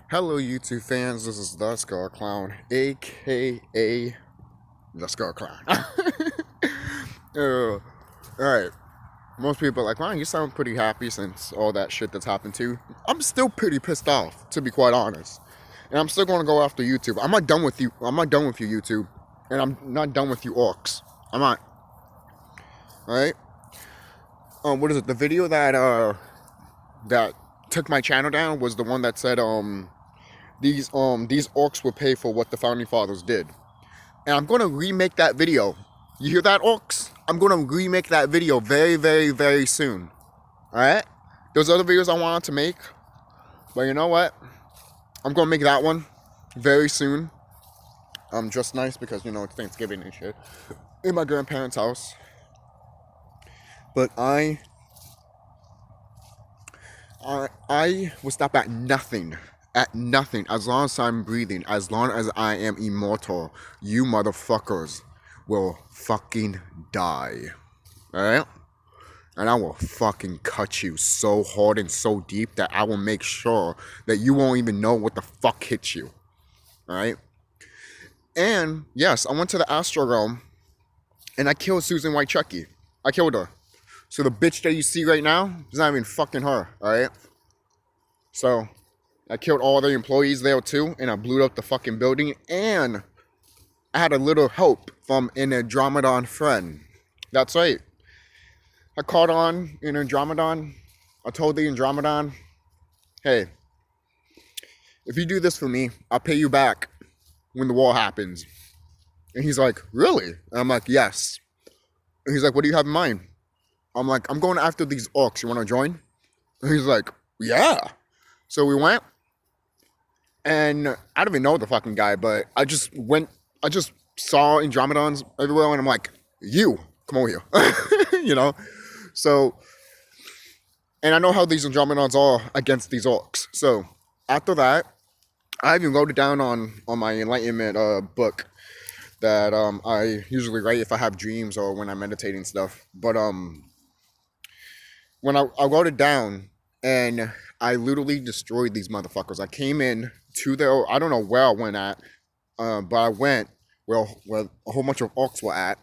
Hello, YouTube fans. This is TheSkullKlown, aka TheSkullKlown. Alright. Most people are like, wow, you sound pretty happy since all that shit that's happened to you. I'm still pretty pissed off, to be quite honest. And I'm still going to go after YouTube. I'm not done with you. I'm not done with you, YouTube. And I'm not done with you, Orcs. I'm not. Alright? What is it? The video that took my channel down was the one that said, these orcs will pay for what the founding fathers did. And I'm gonna remake that video. You hear that, orcs? I'm gonna remake that video very, very, very soon. Alright? Those other videos I wanted to make, but you know what? I'm gonna make that one very soon. I'm dressed nice because, you know, it's Thanksgiving and shit. In my grandparents' house. But I will stop at nothing. At nothing. As long as I'm breathing, as long as I am immortal, you motherfuckers will fucking die. Alright? And I will fucking cut you so hard and so deep that I will make sure that you won't even know what the fuck hit you. Alright? And, yes, I went to the Astro Realm and I killed Susan White Chucky. I killed her. So the bitch that you see right now is not even fucking her. Alright? So I killed all the employees there too, and I blew up the fucking building, and I had a little help from an Andromedon friend. That's right. I called on an Andromedon. I told the Andromedon, hey, if you do this for me, I'll pay you back when the war happens. And he's like, really? And I'm like, yes. And he's like, what do you have in mind? I'm like, I'm going after these orcs. You want to join? And he's like, yeah. So we went. And I don't even know the fucking guy, but I just saw Andromedons everywhere, and I'm like, you, come over here. You know? So, and I know how these Andromedons are against these orcs. So, after that, I even wrote it down on my Enlightenment book that I usually write if I have dreams or when I'm meditating stuff. But when I wrote it down, and I literally destroyed these motherfuckers. I came in to their, I don't know where I went at, but I went where a whole bunch of orcs were at.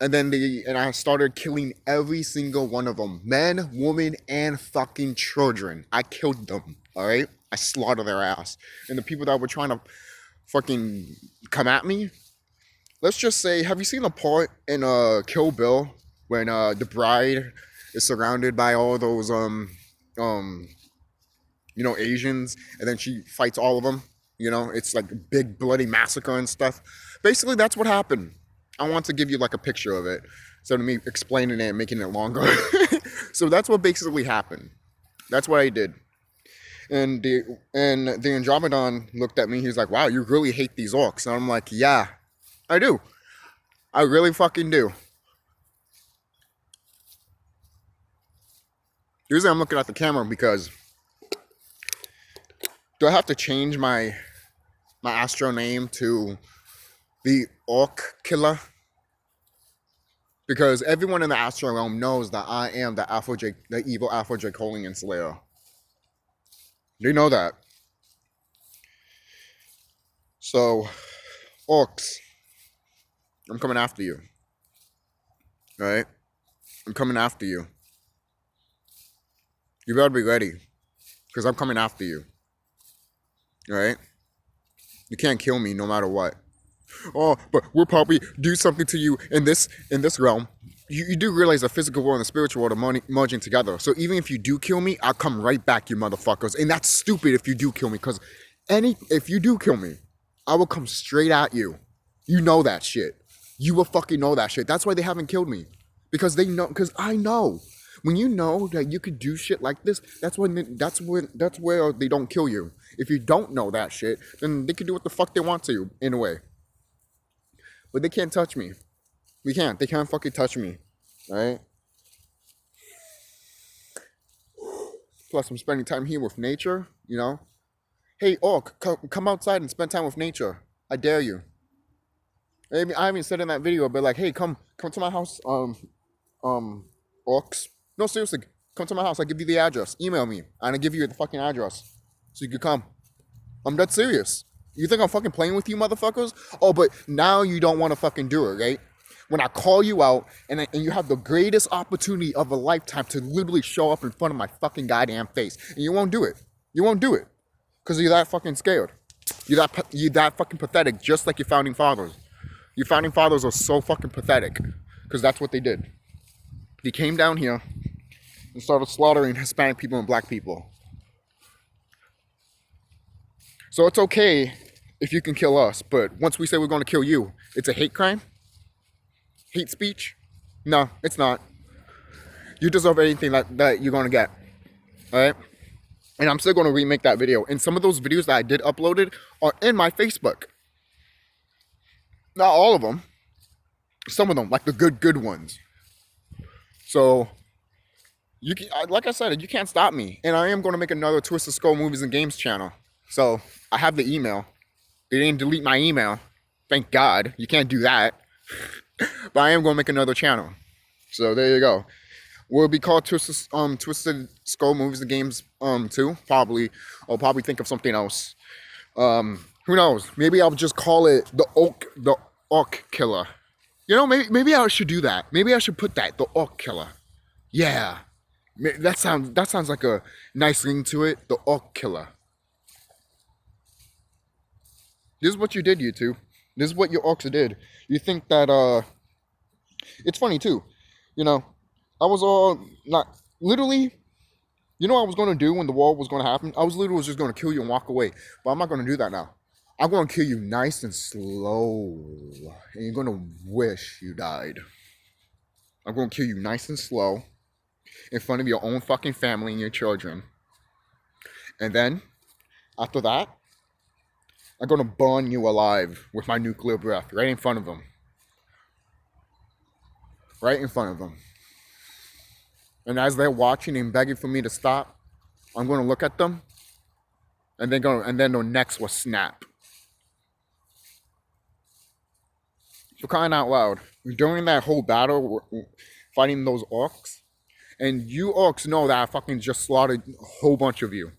And then I started killing every single one of them. Men, women, and fucking children. I killed them, alright? I slaughtered their ass. And the people that were trying to fucking come at me, let's just say, have you seen the part in Kill Bill when the bride is surrounded by all those Asians, and then she fights all of them? You know, it's like a big bloody massacre and stuff. Basically, that's what happened. I want to give you like a picture of it, instead of me explaining it and making it longer. So that's what basically happened. That's what I did. And the Andromedon looked at me. He's like, wow, you really hate these orcs. And I'm like, yeah, I do. I really fucking do. Usually I'm looking at the camera because do I have to change my astro name to the Orc Killer? Because everyone in the astro realm knows that I am the evil Afro-Dracolian Slayer. They know that. So, orcs, I'm coming after you. Alright? I'm coming after you. You better be ready, because I'm coming after you. Alright? You can't kill me no matter what. Oh, but we'll probably do something to you in this realm. You do realize the physical world and the spiritual world are merging together. So even if you do kill me, I'll come right back, you motherfuckers. And that's stupid if you do kill me, because if you do kill me, I will come straight at you. You know that shit. You will fucking know that shit. That's why they haven't killed me. Because they know, because I know. When you know that you could do shit like this, that's where they don't kill you. If you don't know that shit, then they can do what the fuck they want to you, in a way. But they can't touch me. We can't. They can't fucking touch me. Alright? Plus, I'm spending time here with nature, you know? Hey, Orc, come outside and spend time with nature. I dare you. I haven't said in that video, but like, hey, come to my house, Orcs. No, seriously, come to my house. I'll give you the address. Email me, and I'll give you the fucking address. so you could come. I'm dead serious. You think I'm fucking playing with you motherfuckers? Oh, but now you don't want to fucking do it, right? When I call you out and you have the greatest opportunity of a lifetime to literally show up in front of my fucking goddamn face, and you won't do it. You won't do it because you're that fucking scared. You're that fucking pathetic, just like your founding fathers. Your founding fathers are so fucking pathetic because that's what they did. They came down here and started slaughtering Hispanic people and black people. So it's okay if you can kill us, but once we say we're going to kill you, it's a hate crime? Hate speech? No, it's not. You deserve anything that you're going to get. Alright? And I'm still going to remake that video. And some of those videos that I did uploaded are in my Facebook. Not all of them. Some of them, like the good ones. So, you can, like I said, you can't stop me. And I am going to make another Twisted Skull Movies and Games channel. So, I have the email. They didn't delete my email. Thank God. You can't do that. But I am going to make another channel. So, there you go. Will it be called Twisted Skull Movies and Games 2? Probably. I'll probably think of something else. Who knows? Maybe I'll just call it the Orc Killer. You know, maybe I should do that. Maybe I should put that, the Orc Killer. Yeah. That sounds like a nice ring to it. The Orc Killer. This is what you did, YouTube. This is what your orcs did. You think that, it's funny too. You know, I was all, not, literally, you know what I was going to do when the war was going to happen? I was literally just going to kill you and walk away. But I'm not going to do that now. I'm going to kill you nice and slow. And you're going to wish you died. I'm going to kill you nice and slow. In front of your own fucking family and your children. And then, after that, I'm going to burn you alive with my nuclear breath. Right in front of them. Right in front of them. And as they're watching and begging for me to stop, I'm going to look at them. And then their necks will snap. For crying out loud. During that whole battle, fighting those orcs. And you orcs know that I fucking just slaughtered a whole bunch of you.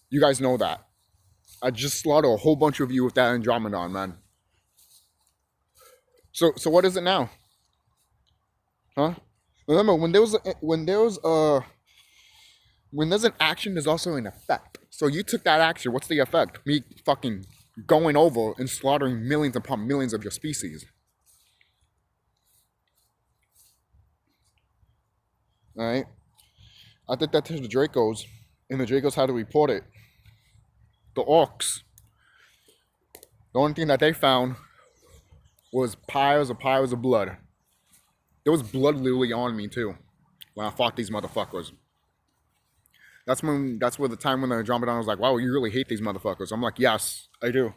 You guys know that. I just slaughtered a whole bunch of you with that Andromedon, man. So what is it now? Huh? Remember, when there's an action, there's also an effect. So you took that action. What's the effect? Me fucking going over and slaughtering millions upon millions of your species. Alright? I did that to the Dracos, and the Dracos had to report it. The Orcs. The only thing that they found was piles of blood. There was blood literally on me too when I fought these motherfuckers. That's where the time when the Andromedon was like, wow, you really hate these motherfuckers. I'm like, yes, I do.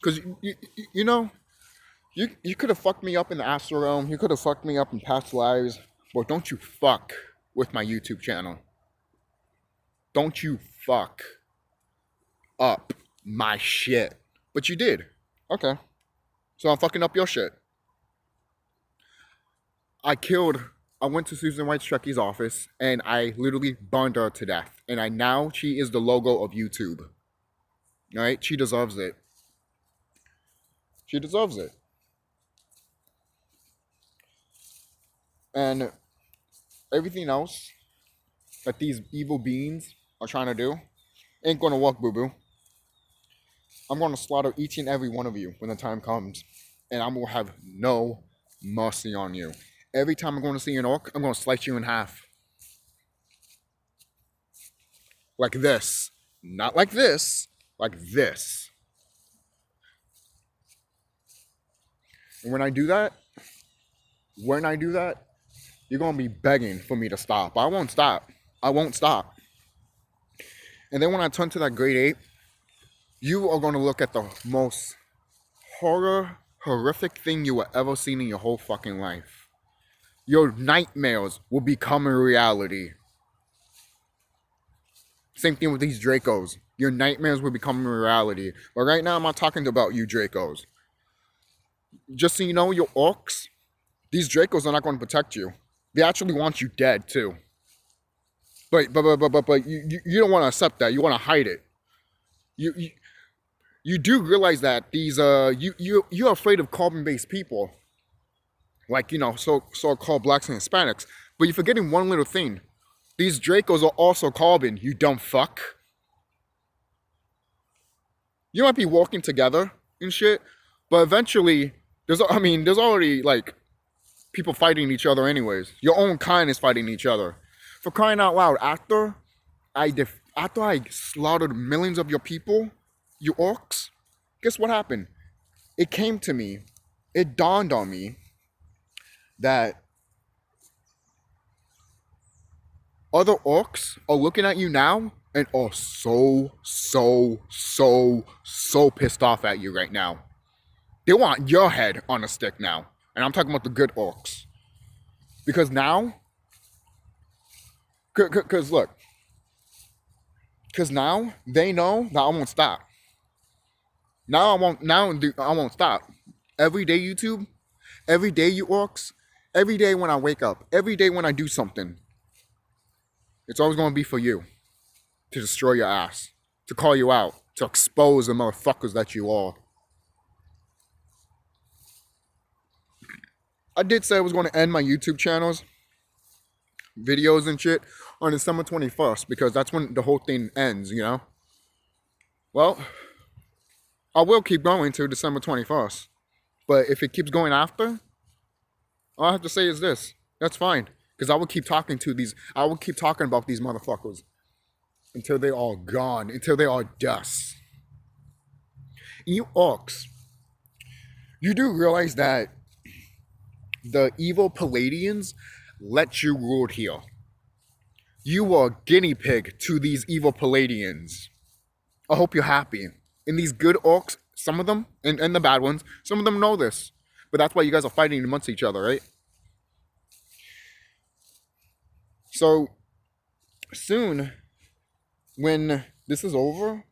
Because, you know, you could have fucked me up in the astral realm. You could have fucked me up in past lives. But don't you fuck with my YouTube channel. Don't you fuck up my shit. But you did. Okay. So I'm fucking up your shit. I went to Susan White CHUCKY's office and I literally burned her to death. And now she is the logo of YouTube. Alright? She deserves it. She deserves it. And everything else that these evil beings are trying to do ain't gonna work, boo-boo. I'm gonna slaughter each and every one of you when the time comes. And I'm gonna have no mercy on you. Every time I'm gonna see an orc, I'm gonna slice you in half. Like this. Not like this. Like this. And when I do that, you're gonna be begging for me to stop. I won't stop. I won't stop. And then when I turn to that grade 8, you are gonna look at the most horrific thing you will ever seen in your whole fucking life. Your nightmares will become a reality. Same thing with these Dracos. Your nightmares will become a reality. But right now, I'm not talking about you Dracos. Just so you know, your orcs, these Dracos are not going to protect you. They actually want you dead, too. But you don't want to accept that. You want to hide it. You you do realize that these you're afraid of carbon-based people, like so-called blacks and Hispanics. But you're forgetting one little thing. These Dracos are also carbon. You dumb fuck. You might be walking together and shit, but eventually there's already like people fighting each other anyways. Your own kind is fighting each other. For crying out loud, after I slaughtered millions of your people, you orcs, guess what happened? It came to me, it dawned on me that other orcs are looking at you now and are so pissed off at you right now. They want your head on a stick now. And I'm talking about the good orcs. Because now, because look, because now they know that I won't stop. Now I won't stop. Every day, YouTube, every day, you orcs, every day when I wake up, every day when I do something, it's always going to be for you. To destroy your ass. To call you out. To expose the motherfuckers that you are. I did say I was going to end my YouTube channels, videos and shit, on December 21st, because that's when the whole thing ends, you know? Well, I will keep going to December 21st. But if it keeps going after, all I have to say is this. That's fine. Because I will keep talking about these motherfuckers. Until they are gone. Until they are dust. You orcs. You do realize that the evil Palladians let you rule here. You were a guinea pig to these evil Palladians. I hope you're happy. And these good orcs, some of them, and the bad ones, some of them know this. But that's why you guys are fighting amongst each other, right? So, soon, when this is over,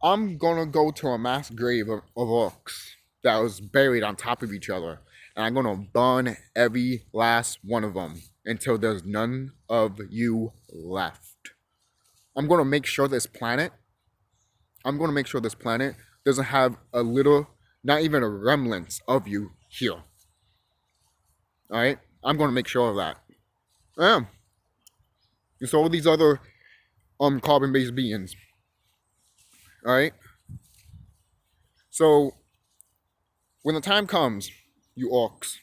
I'm gonna go to a mass grave of orcs that was buried on top of each other. And I'm gonna burn every last one of them until there's none of you left. I'm gonna make sure this planet doesn't have a little, not even a remnants of you here. Alright? I'm gonna make sure of that. I am. It's all these other carbon-based beings. Alright? So, when the time comes, you orcs,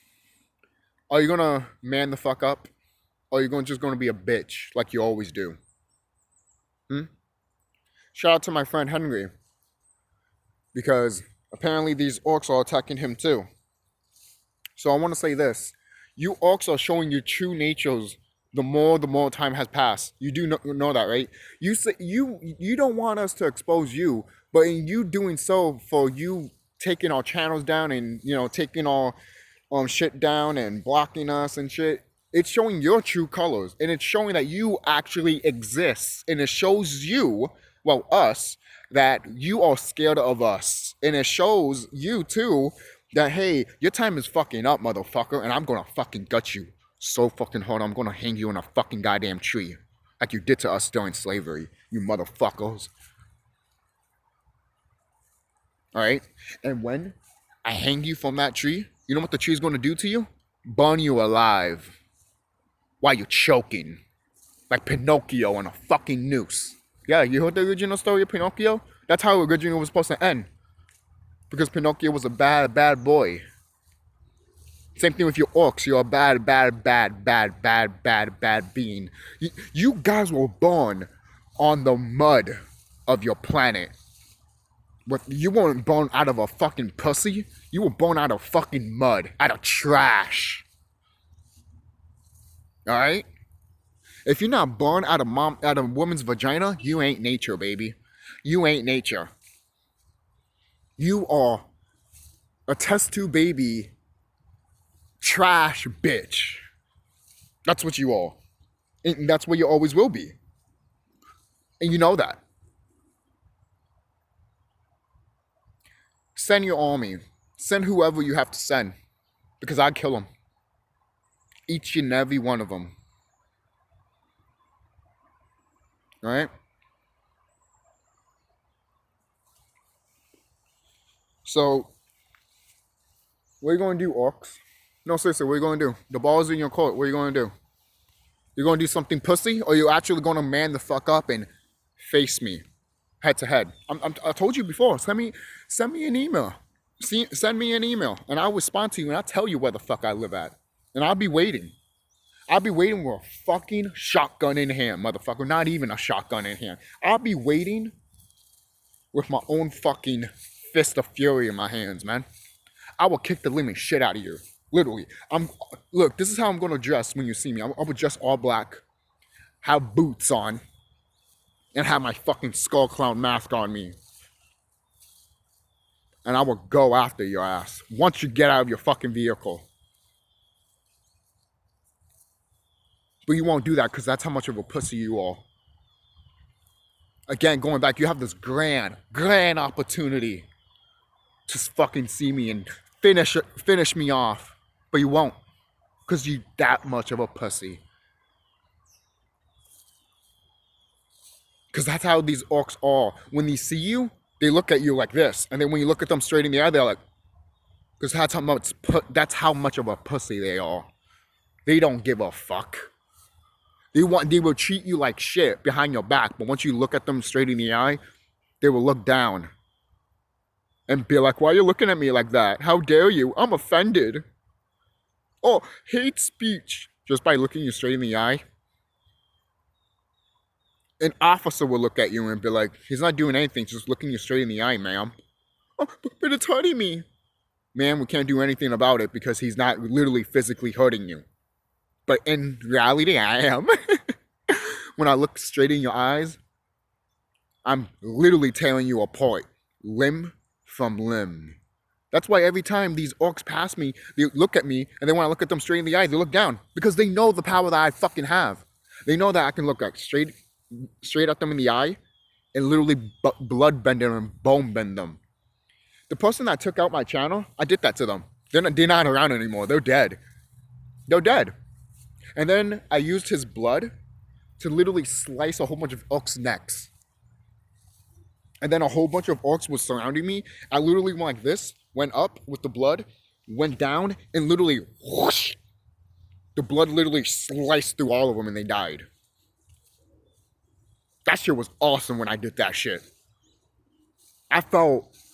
are you gonna man the fuck up? Or are you just gonna be a bitch like you always do? Shout out to my friend Henry. Because apparently these orcs are attacking him too. So I want to say this. You orcs are showing your true natures the more time has passed. You do know that, right? You say you don't want us to expose you, but in you doing so, for you taking our channels down and taking our shit down and blocking us and shit, it's showing your true colors, and it's showing that you actually exist, and it shows you, well, us, that you are scared of us, and it shows you too that, hey, your time is fucking up, motherfucker, and I'm gonna fucking gut you so fucking hard. I'm gonna hang you in a fucking goddamn tree like you did to us during slavery, you motherfuckers. Alright? And when I hang you from that tree, you know what the tree's gonna do to you? Burn you alive while you're choking like Pinocchio on a fucking noose. Yeah, you heard the original story of Pinocchio? That's how the original was supposed to end. Because Pinocchio was a bad boy. Same thing with your orcs. You're a bad being. You guys were born on the mud of your planet. But you weren't born out of a fucking pussy. You were born out of fucking mud. Out of trash. Alright? If you're not born out of a woman's vagina, you ain't nature, baby. You ain't nature. You are a test tube baby trash bitch. That's what you are. And that's what you always will be. And you know that. Send your army. Send whoever you have to send. Because I'd kill them. Each and every one of them. Right? So, what are you going to do, Orcs? No, seriously, what are you going to do? The ball's in your court. What are you going to do? You're going to do something pussy, or you actually going to man the fuck up and face me head to head? I told you before. Send me an email. Send me an email, and I'll respond to you, and I'll tell you where the fuck I live at. And I'll be waiting. I'll be waiting with a fucking shotgun in hand, motherfucker. Not even a shotgun in hand. I'll be waiting with my own fucking fist of fury in my hands, man. I will kick the living shit out of you. Literally. Look, this is how I'm gonna dress when you see me. I'm gonna dress all black, have boots on, and have my fucking SkullKlown mask on me. And I will go after your ass once you get out of your fucking vehicle. But you won't do that because that's how much of a pussy you are. Again, going back, you have this grand opportunity to fucking see me and finish me off. But you won't. Because you that much of a pussy. Because that's how these orcs are. When they see you, they look at you like this. And then when you look at them straight in the eye, they're like... Because that's how much of a pussy they are. They don't give a fuck. They will treat you like shit behind your back. But once you look at them straight in the eye, they will look down. And be like, why are you looking at me like that? How dare you? I'm offended. Oh, hate speech. Just by looking you straight in the eye. An officer will look at you and be like, he's not doing anything, just looking you straight in the eye, ma'am. Oh, but it's hurting me. Ma'am, we can't do anything about it because he's not literally physically hurting you. But in reality, I am. When I look straight in your eyes, I'm literally tearing you apart. Limb from limb. That's why every time these orcs pass me, they look at me, and then when I look at them straight in the eye, they look down. Because they know the power that I fucking have. They know that I can look like straight at them in the eye and literally blood bend them and bone bend them. The person that took out my channel, I did that to them. They're not around anymore. They're dead. They're dead. And then I used his blood to literally slice a whole bunch of orcs' necks. And then a whole bunch of orcs was surrounding me. I literally went like this, went up with the blood, went down, and literally whoosh, the blood literally sliced through all of them and they died. That shit was awesome when I did that shit.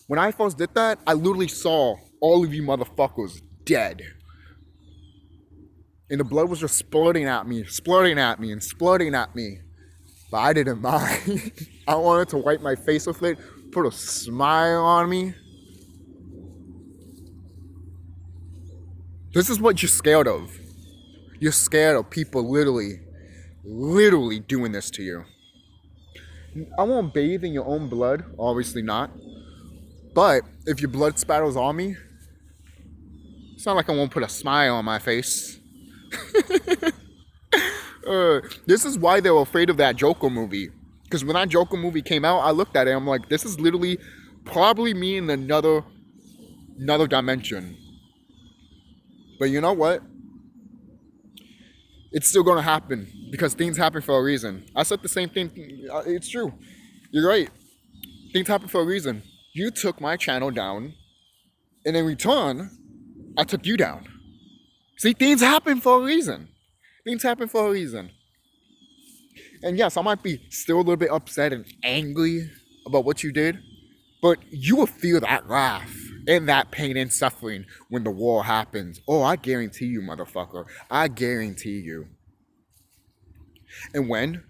When I first did that, I literally saw all of you motherfuckers dead. And the blood was just splurting at me. But I didn't mind. I wanted to wipe my face with it, put a smile on me. This is what you're scared of. You're scared of people literally doing this to you. I won't bathe in your own blood, obviously not. But if your blood spatters on me, it's not like I won't put a smile on my face. This is why they were afraid of that Joker movie. Because when that Joker movie came out, I looked at it, I'm like, this is literally probably me in another dimension. But you know what? It's still going to happen because things happen for a reason. I said the same thing. It's true. You're right. Things happen for a reason. You took my channel down, and in return, I took you down. See, things happen for a reason. And yes, I might be still a little bit upset and angry about what you did, but you will feel that wrath and that pain and suffering when the war happens. Oh, I guarantee you, motherfucker. I guarantee you. And when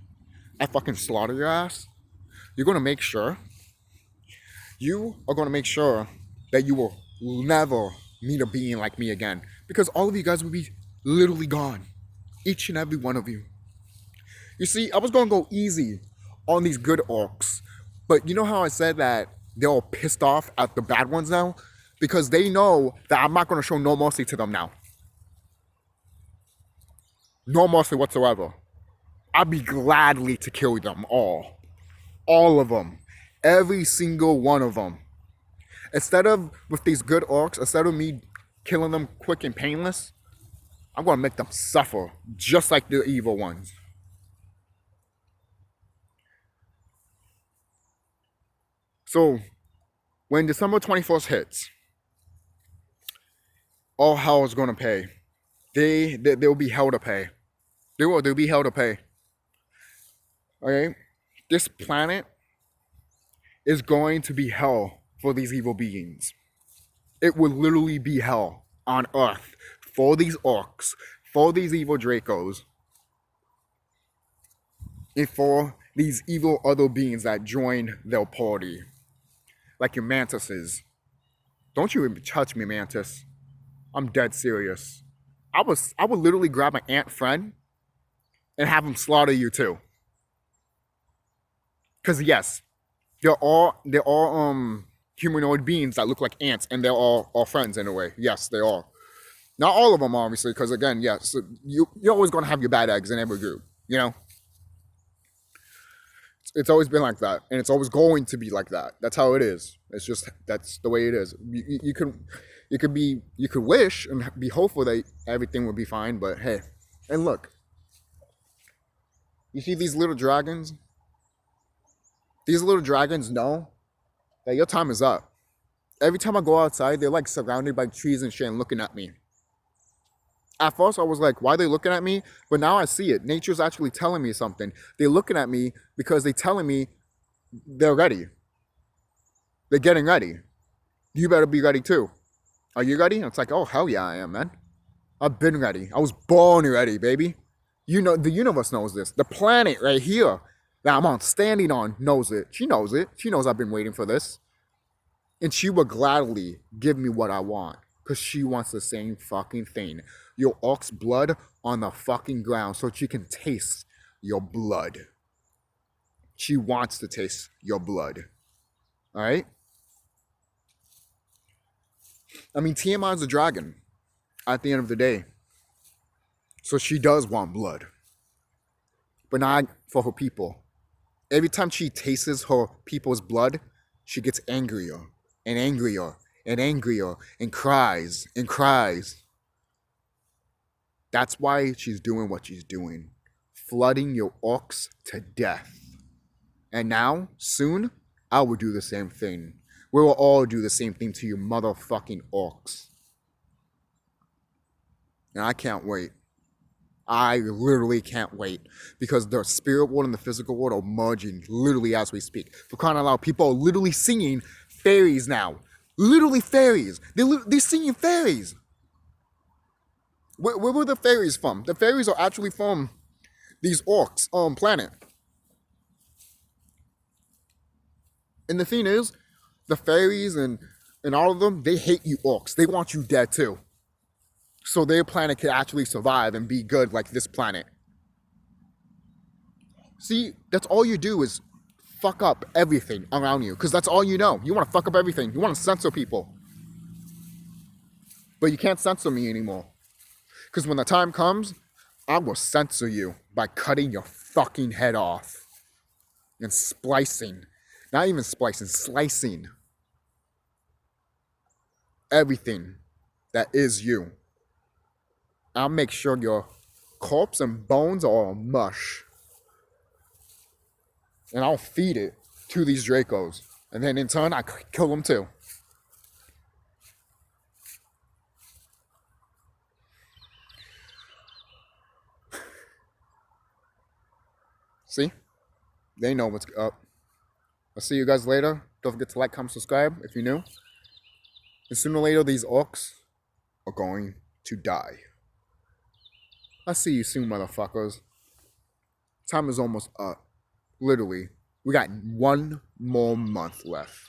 I fucking slaughter your ass, you're going to make sure. You are going to make sure that you will never meet a being like me again. Because all of you guys will be literally gone. Each and every one of you. You see, I was going to go easy on these good orcs. But you know how I said that they're all pissed off at the bad ones now? Because they know that I'm not going to show no mercy to them now. No mercy whatsoever. I'd be gladly to kill them all. All of them. Every single one of them. Instead of, with these good orcs, instead of me killing them quick and painless, I'm going to make them suffer just like the evil ones. So when December 21st hits, all hell is going to pay. They'll be hell to pay. They'll be hell to pay. Okay? This planet is going to be hell for these evil beings. It will literally be hell on Earth for these orcs, for these evil Dracos, and for these evil other beings that join their party. Like your mantises. Don't you even touch me, mantis. I'm dead serious. I would literally grab my ant friend and have him slaughter you too. Cause yes, they're all humanoid beings that look like ants, and they're all friends in a way. Yes, they are. Not all of them, obviously, because again, yes, you're always gonna have your bad eggs in every group. You know, it's always been like that, and it's always going to be like that. That's how it is. It's just that's the way it is. You could wish and be hopeful that everything would be fine, but hey, and look, you see these little dragons. These little dragons know that your time is up. Every time I go outside, they're like surrounded by trees and shit and looking at me. At first, I was like, why are they looking at me? But now I see it. Nature's actually telling me something. They're looking at me because they're telling me they're ready. They're getting ready. You better be ready too. Are you ready? It's like, oh, hell yeah, I am, man. I've been ready. I was born ready, baby. You know, the universe knows this. The planet right here that I'm on, standing on, knows it. She knows it. She knows I've been waiting for this. And she will gladly give me what I want. Because she wants the same fucking thing. Your orc's blood on the fucking ground so she can taste your blood. She wants to taste your blood. Alright? I mean, TMI is a dragon at the end of the day. So she does want blood. But not for her people. Every time she tastes her people's blood, she gets angrier and angrier and angrier and cries and cries. That's why she's doing what she's doing. Flooding your orcs to death. And now, soon, I will do the same thing. We will all do the same thing to you motherfucking orcs. And I can't wait. I literally can't wait. Because the spirit world and the physical world are merging literally as we speak. For crying out loud, people are literally singing fairies now. Literally fairies. They're singing fairies. Where were the fairies from? The fairies are actually from these orcs planet. And the thing is, the fairies and all of them, they hate you orcs. They want you dead too. So their planet could actually survive and be good like this planet. See, that's all you do is fuck up everything around you. Because that's all you know. You want to fuck up everything. You want to censor people. But you can't censor me anymore. Because when the time comes, I will censor you by cutting your fucking head off. And splicing. Not even splicing, slicing. Everything that is you. I'll make sure your corpse and bones are all mush. And I'll feed it to these Dracos. And then in turn, I kill them too. See? They know what's up. I'll see you guys later. Don't forget to like, comment, subscribe if you're new. And sooner or later, these orcs are going to die. I'll see you soon, motherfuckers. Time is almost up. Literally. We got 1 more month left.